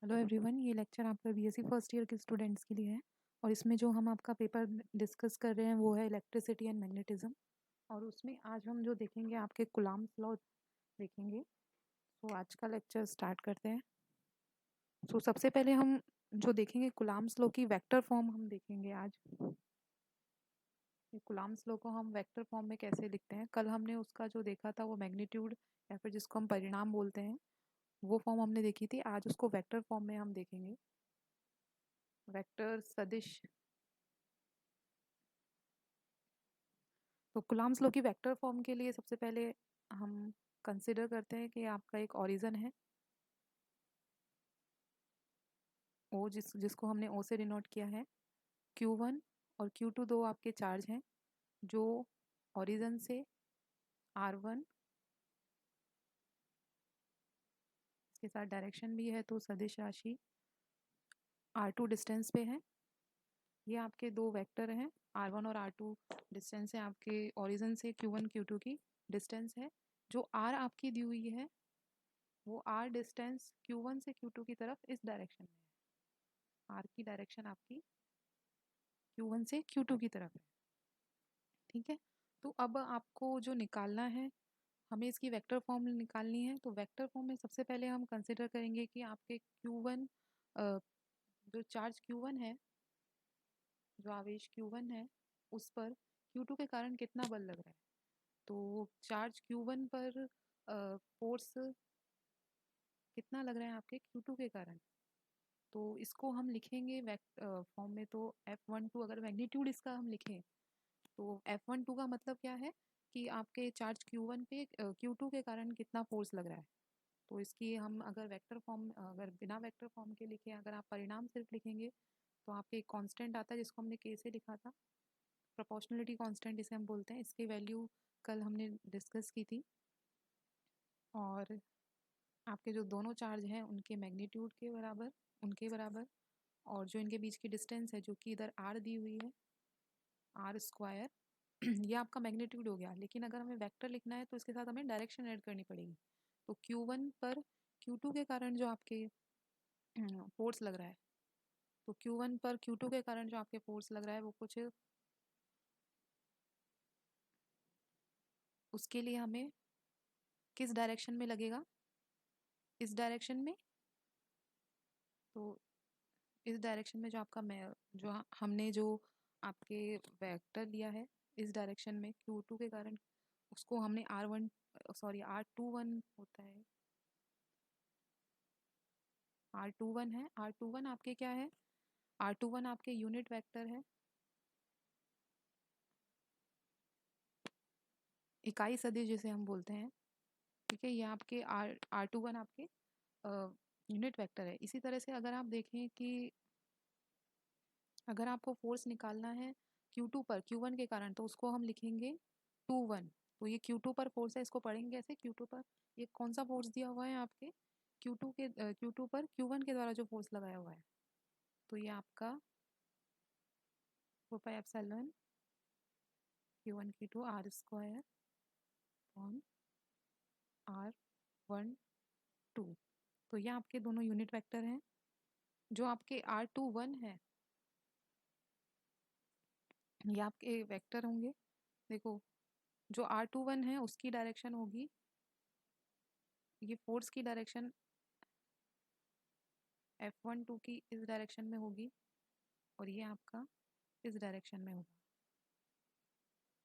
Hello everyone, ये lecture आपका BSc first year के स्टूडेंट्स के लिए है और इसमें जो हम आपका पेपर डिस्कस कर रहे हैं वो है इलेक्ट्रिसिटी एंड मैग्नेटिज्म। और उसमें आज हम जो देखेंगे आपके कुलाम्स लॉ देखेंगे। तो आज का लेक्चर स्टार्ट करते हैं। तो सबसे पहले हम जो देखेंगे कुलाम्स लॉ की वेक्टर फॉर्म हम देखेंगे आज। कुलाम्स लॉ को हम वेक्टर फॉर्म में कैसे लिखते हैं, कल हमने उसका जो देखा था वो मैग्नीट्यूड या फिर जिसको हम परिणाम बोलते हैं वो फॉर्म हमने देखी थी। आज उसको वेक्टर फॉर्म में हम देखेंगे। वेक्टर सदिश। तो कुलाम्स लॉ की वेक्टर फॉर्म के लिए सबसे पहले हम कंसिडर करते हैं कि आपका एक ओरिजिन है ओ, जिसको हमने ओ से डिनोट किया है। Q1 और Q2 दो आपके चार्ज हैं जो ओरिजिन से R1 इसके साथ डायरेक्शन भी है तो सदिश राशि R2 डिस्टेंस पे है। ये आपके दो वेक्टर हैं, R1 और R2 डिस्टेंस है आपके ओरिजिन से Q1 Q2 की डिस्टेंस है। जो R आपकी दी हुई है वो R डिस्टेंस Q1 से Q2 की तरफ इस डायरेक्शन में है। R की डायरेक्शन आपकी Q1 से Q2 की तरफ है। ठीक है, तो अब आपको जो निकालना है, हमें इसकी वेक्टर फॉर्म निकालनी है। तो वेक्टर फॉर्म में सबसे पहले हम कंसिडर करेंगे कि आपके Q1 जो चार्ज Q1 है, जो आवेश Q1 है उस पर Q2 के कारण कितना बल लग रहा है। तो चार्ज Q1 पर फोर्स कितना लग रहा है आपके Q2 के कारण। तो इसको हम लिखेंगे फॉर्म में। तो F12 अगर मैग्नीट्यूड इसका हम लिखें तो F12 का मतलब क्या है कि आपके चार्ज Q1 पे Q2 के कारण कितना फोर्स लग रहा है। तो इसकी हम अगर वेक्टर फॉर्म, अगर बिना वेक्टर फॉर्म के लिखे, अगर आप परिणाम सिर्फ लिखेंगे तो आपके एक कांस्टेंट आता है जिसको हमने K से लिखा था, प्रोपोर्शनलिटी कांस्टेंट इसे हम बोलते हैं। इसकी वैल्यू कल हमने डिस्कस की थी। और आपके जो दोनों चार्ज हैं उनके मैग्नीट्यूड के बराबर, उनके बराबर, और जो इनके बीच की डिस्टेंस है जो कि इधर R दी हुई है, R²। ये आपका मैग्नीट्यूड हो गया। लेकिन अगर हमें वेक्टर लिखना है तो इसके साथ हमें डायरेक्शन ऐड करनी पड़ेगी। तो Q1 पर Q2 के कारण जो आपके फोर्स लग रहा है, तो Q1 पर Q2 के कारण जो आपके फोर्स लग रहा है वो कुछ, उसके लिए हमें किस डायरेक्शन में लगेगा, इस डायरेक्शन में। तो इस डायरेक्शन में जो आपका जो हमने जो आपके वेक्टर लिया है इस डायरेक्शन में Q2 के कारण, उसको हमने R1, सॉरी R21 होता है, R21 है। R21 आपके क्या है, R21 आपके यूनिट वेक्टर है, इकाई सदिश जिसे हम बोलते हैं। ठीक है, ये आपके R21 आपके यूनिट वेक्टर है। इसी तरह से अगर आप देखें कि अगर आपको फोर्स निकालना है Q2 पर Q1 के कारण तो उसको हम लिखेंगे 21। तो ये Q2 पर फोर्स है, इसको पढ़ेंगे कैसे। Q2 पर ये कौन सा फोर्स दिया हुआ है आपके Q2 पर Q1 के द्वारा जो फोर्स लगाया हुआ है। तो ये आपका 4πε Q1 Q2 R² upon R12। तो ये आपके दोनों यूनिट वेक्टर हैं। जो आपके R21 है ये आपके वेक्टर होंगे। देखो, जो R21 है उसकी डायरेक्शन होगी, ये फोर्स की डायरेक्शन F12 की इस डायरेक्शन में होगी और ये आपका इस डायरेक्शन में होगा।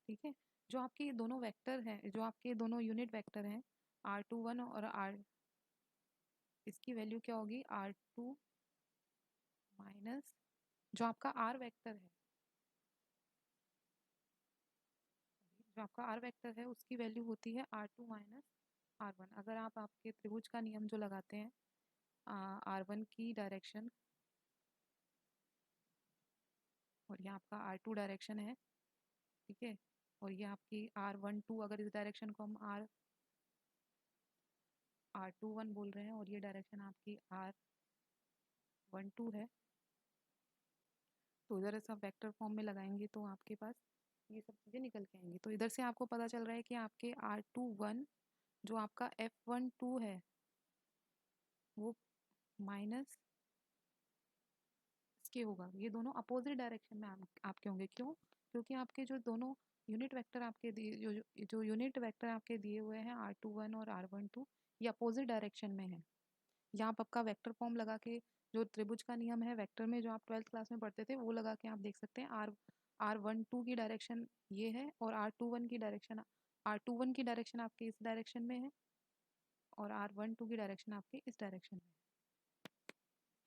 ठीक है, जो आपके ये दोनों वेक्टर हैं, जो आपके दोनों यूनिट वेक्टर हैं R21 और R, इसकी वैल्यू क्या होगी, R2 माइनस जो आपका R वेक्टर है, जो आपका R वेक्टर है उसकी वैल्यू होती है R2 माइनस R1। अगर आप आपके त्रिभुज का नियम जो लगाते हैं, R1 की डायरेक्शन और ये आपका R2 डायरेक्शन है। ठीक है, और ये आपकी R12, अगर इस डायरेक्शन को हम R21 बोल रहे हैं और ये डायरेक्शन आपकी R12 है। तो इधर से आप वेक्टर फॉर्म में लगाएंगे तो आपके पास ये सब चीज़ें निकल के आएंगी। तो इधर से आपको पता चल रहा है कि आपके R21 जो आपका F12 है वो माइनस के होगा, ये दोनों अपोजिट डायरेक्शन में आपके होंगे। क्यों? क्योंकि आपके जो दोनों यूनिट वेक्टर आपके दिए जो यूनिट वेक्टर आपके दिए हुए हैं r21 और r12, ये अपोजिट डायरेक्शन में है। यहाँ आप आपका वेक्टर फॉर्म लगा के, जो त्रिभुज का नियम है वेक्टर में, जो आप 12th क्लास में पढ़ते थे, वो लगा के आप देख सकते हैं r12 की डायरेक्शन ये है और r21 की डायरेक्शन आपके इस डायरेक्शन में है और r12 की डायरेक्शन आपके इस डायरेक्शन में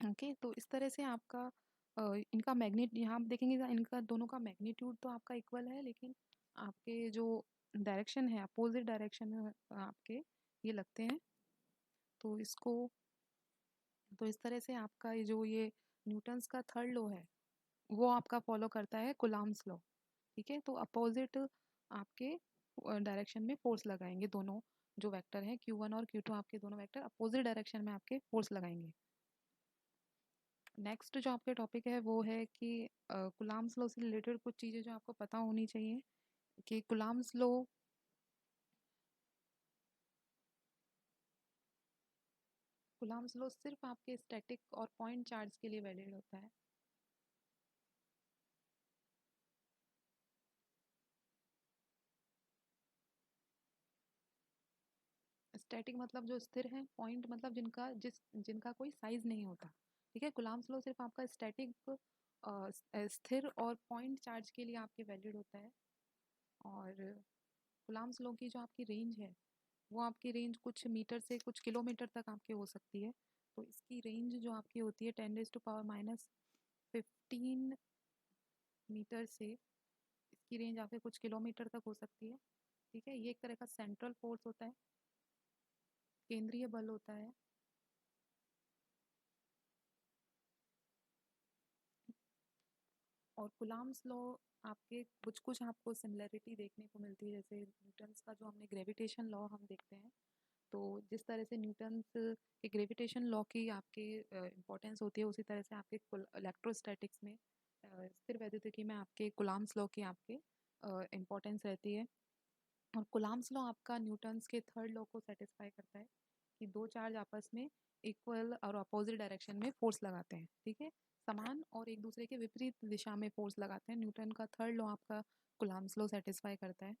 है। ओके, तो इस तरह से आपका इनका यहाँ आप देखेंगे इनका दोनों का मैग्नीट्यूड तो आपका इक्वल है, लेकिन आपके जो डायरेक्शन है अपोजिट डायरेक्शन में आपके ये लगते हैं। तो इस तरह से आपका ये न्यूटन्स का थर्ड लॉ है वो आपका फॉलो करता है कुलाम्स लॉ। ठीक है, तो अपोजिट आपके डायरेक्शन में फोर्स लगाएंगे, दोनों जो वेक्टर हैं Q1 और Q2 आपके दोनों वेक्टर अपोजिट डायरेक्शन में आपके फोर्स लगाएंगे। नेक्स्ट जो आपके टॉपिक है वो है कि कुलाम्स लॉ से रिलेटेड कुछ चीज़ें जो आपको पता होनी चाहिए कि कुलाम्स लॉ सिर्फ आपके स्टैटिक और पॉइंट चार्ज के लिए वैलिड होता है। स्टैटिक मतलब जो स्थिर है, पॉइंट मतलब जिनका कोई साइज नहीं होता। ठीक है, कुलाम्स लॉ सिर्फ आपका स्टैटिक स्थिर और पॉइंट चार्ज के लिए आपके वैलिड होता है। और कुलाम्स लॉ की जो आपकी रेंज है वो आपकी रेंज कुछ मीटर से कुछ किलोमीटर तक आपके हो सकती है। तो इसकी रेंज जो आपकी होती है 10⁻⁻15 मीटर से इसकी रेंज आपके कुछ किलोमीटर तक हो सकती है। ठीक है, ये एक तरह का सेंट्रल फोर्स होता है, केंद्रीय बल होता है। और कुलाम्स लॉ आपके कुछ कुछ आपको सिमिलरिटी देखने को मिलती है, जैसे न्यूटन्स का जो हमने ग्रेविटेशन लॉ हम देखते हैं, तो जिस तरह से न्यूटन्स के ग्रेविटेशन लॉ की आपके इम्पोर्टेंस होती है, उसी तरह से आपके इलेक्ट्रोस्टैटिक्स में स्थिर वैद्युतिकी में आपके कुलाम्स लॉ की आपके इम्पोर्टेंस रहती है। और कुलाम्स लॉ आपका न्यूटन्स के थर्ड लॉ को सेटिस्फाई करता है कि दो चार्ज आपस में इक्वल और अपोजिट डायरेक्शन में फोर्स लगाते हैं। ठीक है, समान और एक दूसरे के विपरीत दिशा में फोर्स लगाते हैं। न्यूटन का थर्ड लॉ आपका कुलाम्स लॉ सेटिस्फाई करता है।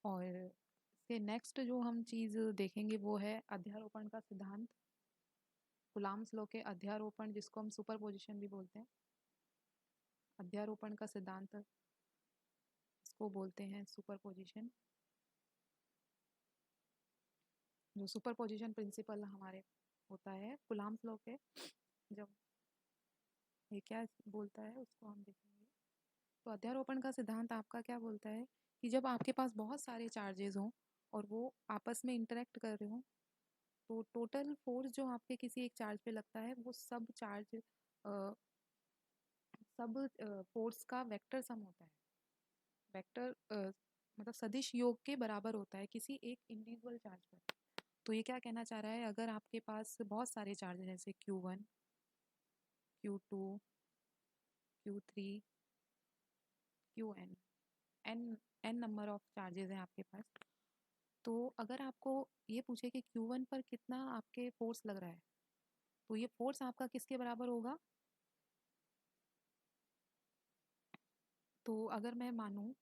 और इसके नेक्स्ट जो हम चीज़ देखेंगे वो है अध्यारोपण का सिद्धांत। कुलाम्स लॉ के अध्यारोपण, जिसको हम सुपरपोजिशन भी बोलते हैं, अध्यारोपण का सिद्धांत इसको बोलते हैं सुपरपोजिशन। जो सुपरपोजिशन प्रिंसिपल हमारे होता है कुलाम्स लॉ के, जब ये क्या बोलता है उसको हम देखेंगे। तो अध्यारोपण का सिद्धांत आपका क्या बोलता है कि जब आपके पास बहुत सारे चार्जेस हों और वो आपस में इंटरेक्ट कर रहे हों, तो टोटल फोर्स जो आपके किसी एक चार्ज पे लगता है वो सब फोर्स का वेक्टर सम होता है। वेक्टर मतलब सदिश योग के बराबर होता है किसी एक इंडिविजुअल चार्ज पर। तो ये क्या कहना चाह रहा है, अगर आपके पास बहुत सारे चार्ज हैं जैसे Q1, Q2, Q3, Qn, n number of charges हैं आपके पास, तो अगर आपको ये पूछे कि Q1 पर कितना आपके फोर्स लग रहा है, तो ये फोर्स आपका किसके बराबर होगा। तो अगर मैं मानूं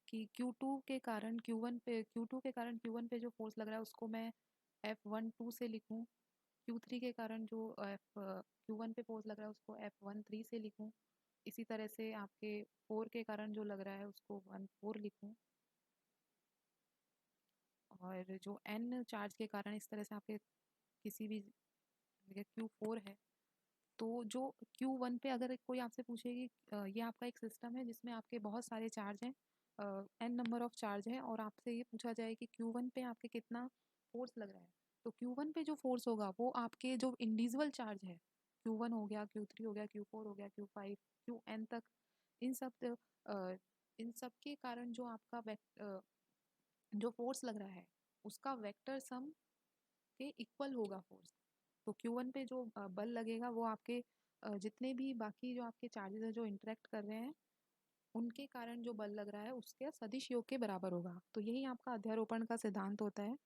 कि Q2 के कारण Q1 पे जो फोर्स लग रहा है उसको मैं F12 से लिखूं, Q3 के कारण जो Q1 पे फोर्स लग रहा है उसको F13 से लिखूं, इसी तरह से आपके 4 के कारण जो लग रहा है उसको 14 लिखूं, और जो n चार्ज के कारण इस तरह से आपके किसी भी जगह Q4 है, तो जो Q1 पे अगर कोई आपसे पूछे कि ये आपका एक सिस्टम है जिसमें आपके बहुत सारे चार्ज हैं, n नंबर ऑफ चार्ज है, और आपसे ये पूछा जाए कि Q1 पे आपके कितना फोर्स लग रहा है, तो Q1 पे जो फोर्स होगा वो आपके जो इंडिविजुअल चार्ज है, Q1 हो गया, Q3 हो गया, Q4 हो गया, Q5, Qn तक, इन सब इन सब के कारण जो आपका जो फोर्स लग रहा है उसका वेक्टर सम के इक्वल होगा फोर्स। तो Q1 पे जो बल लगेगा वो आपके जितने भी बाकी जो आपके चार्जेस हैं जो इंटरेक्ट कर रहे हैं उनके कारण जो बल लग रहा है उसके सदिश योग के बराबर होगा। तो यही आपका अध्यारोपण का सिद्धांत होता है।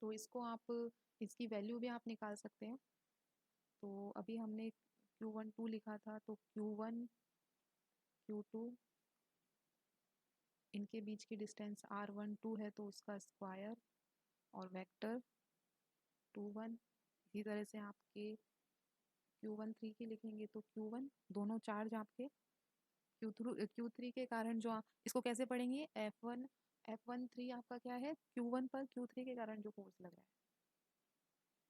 तो इसको आप इसकी वैल्यू भी आप निकाल सकते हैं। तो अभी हमने Q12 लिखा था, तो Q1 Q2 इनके बीच की डिस्टेंस R12 है, तो उसका स्क्वायर और वेक्टर 21। इसी तरह से आपके Q13 की लिखेंगे तो Q1 दोनों चार्ज आपके Q3 के कारण जो आप इसको कैसे पढ़ेंगे, F13 आपका क्या है, Q1 पर Q3 के कारण जो फोर्स लग रहा है,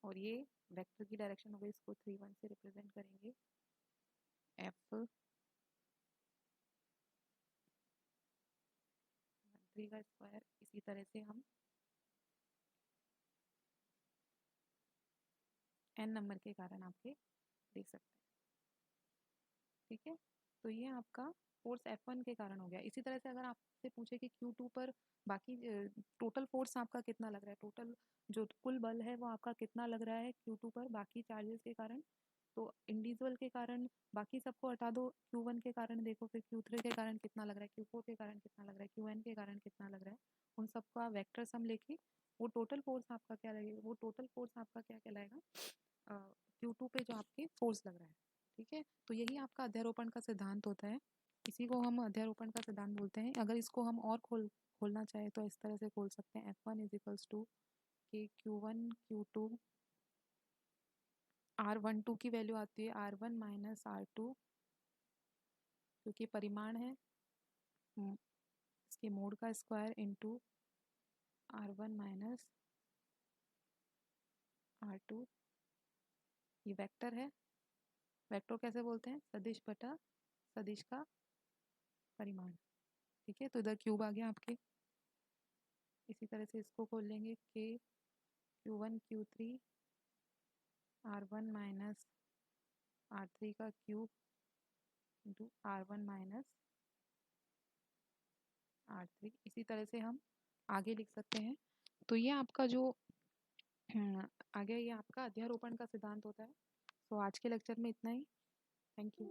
और ये वेक्टर की डायरेक्शन हो गई, इसको 31 से रिप्रेजेंट करेंगे F13 का स्क्वायर। इसी तरह से हम n नंबर के कारण आपके देख सकते हैं, ठीक है। तो ये आपका फोर्स F1 के कारण हो गया। इसी तरह से अगर आपसे पूछे कि Q2 पर बाकी टोटल फोर्स आपका कितना लग रहा है, टोटल जो कुल बल है वो आपका कितना लग रहा है Q2 पर बाकी चार्जेस के कारण, तो इंडिविजुअल के कारण बाकी सबको हटा दो, Q1 के कारण देखो, फिर Q3 के कारण कितना लग रहा है, Q4 के कारण कितना लग रहा है, Qn के कारण कितना लग रहा है, उन सबका वेक्टर सम लेके वो टोटल फोर्स आपका क्या लगेगा, वो टोटल फोर्स आपका क्या कहलाएगा, Q2 पे जो आपके फोर्स लग रहा है, ठीक है। तो यही आपका अध्यारोपण का सिद्धांत होता है, इसी को हम अध्यारोपण का सिद्धांत बोलते हैं। अगर इसको हम और खोलना चाहे तो इस तरह से खोल सकते हैं, F1 इज इक्वल्स टू के Q1 Q2 R12 की वैल्यू आती है R1 माइनस R2, क्योंकि परिमाण है इसके मोड का square into R1 minus R2। ये वेक्टर है, वेक्टर कैसे बोलते हैं, सदिश बटा सदिश का परिमाण, ठीक है। तो इधर क्यूब आ गया आपके। इसी तरह से इसको खोल लेंगे के Q1 Q3 R1 minus R3 का cube into R1 minus R3। इसी तरह से हम आगे लिख सकते हैं। तो ये आपका जो आगे ये आपका अध्यारोपण का सिद्धांत होता है। तो आज के लेक्चर में इतना ही। Thank you.